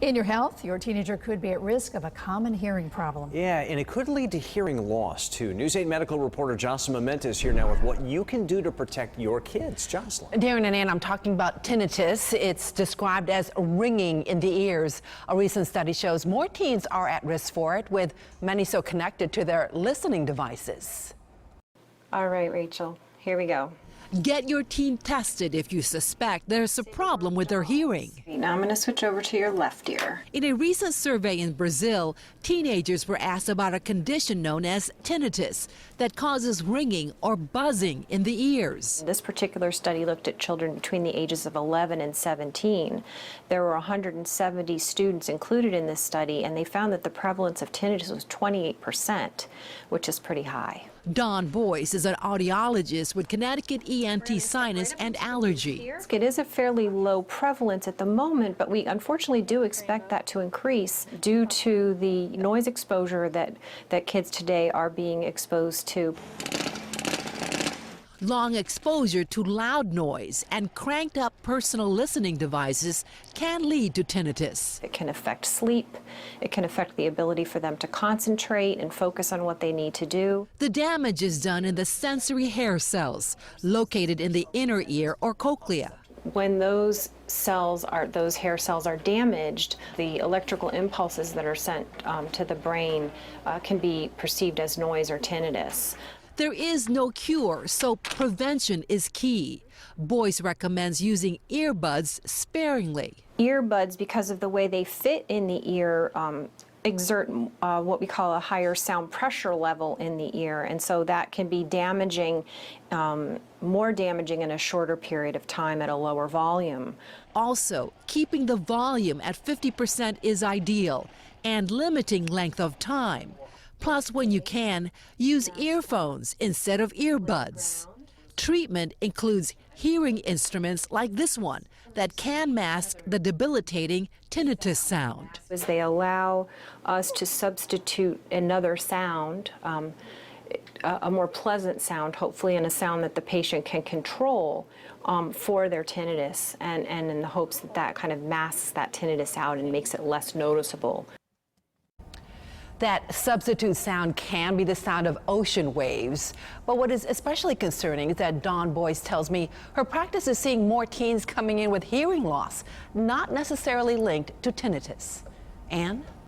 In your health, your teenager could be at risk of a common hearing problem. Yeah, and it could lead to hearing loss, too. News 8 medical reporter Jocelyn Mementa is here now with what you can do to protect your kids. Jocelyn. Darren and Ann, I'm talking about tinnitus. It's described as ringing in the ears. A recent study shows more teens are at risk for it, with many so connected to their listening devices. All right, Rachel, here we go. Get your teen tested if you suspect there's a problem with their hearing. Now I'm going to switch over to your left ear. In a recent survey in Brazil, teenagers were asked about a condition known as tinnitus that causes ringing or buzzing in the ears. This particular study looked at children between the ages of 11 and 17. There were 170 students included in this study, and they found that the prevalence of tinnitus was 28%, which is pretty high. Don Boyce is an audiologist with Connecticut ENT Sinus and Allergy. It is a fairly low prevalence at the moment, but we unfortunately do expect that to increase due to the noise exposure that kids today are being exposed to. Long exposure to loud noise and cranked up personal listening devices can lead to tinnitus. It can affect sleep. It can affect the ability for them to concentrate and focus on what they need to do. The damage is done in the sensory hair cells located in the inner ear or cochlea. When those hair cells are damaged, the electrical impulses that are sent to the brain can be perceived as noise or tinnitus. There is no cure, so prevention is key. Boyce recommends using earbuds sparingly. Earbuds, because of the way they fit in the ear, exert what we call a higher sound pressure level in the ear, and so that can be damaging, more damaging in a shorter period of time at a lower volume. Also, keeping the volume at 50% is ideal, and limiting length of time. Plus, when you can, use earphones instead of earbuds. Treatment includes hearing instruments like this one that can mask the debilitating tinnitus sound. As they allow us to substitute another sound, a more pleasant sound, hopefully, and a sound that the patient can control for their tinnitus, and in the hopes that that kind of masks that tinnitus out and makes it less noticeable. That substitute sound can be the sound of ocean waves. But what is especially concerning is that Dawn Boyce tells me her practice is seeing more teens coming in with hearing loss, not necessarily linked to tinnitus. Ann?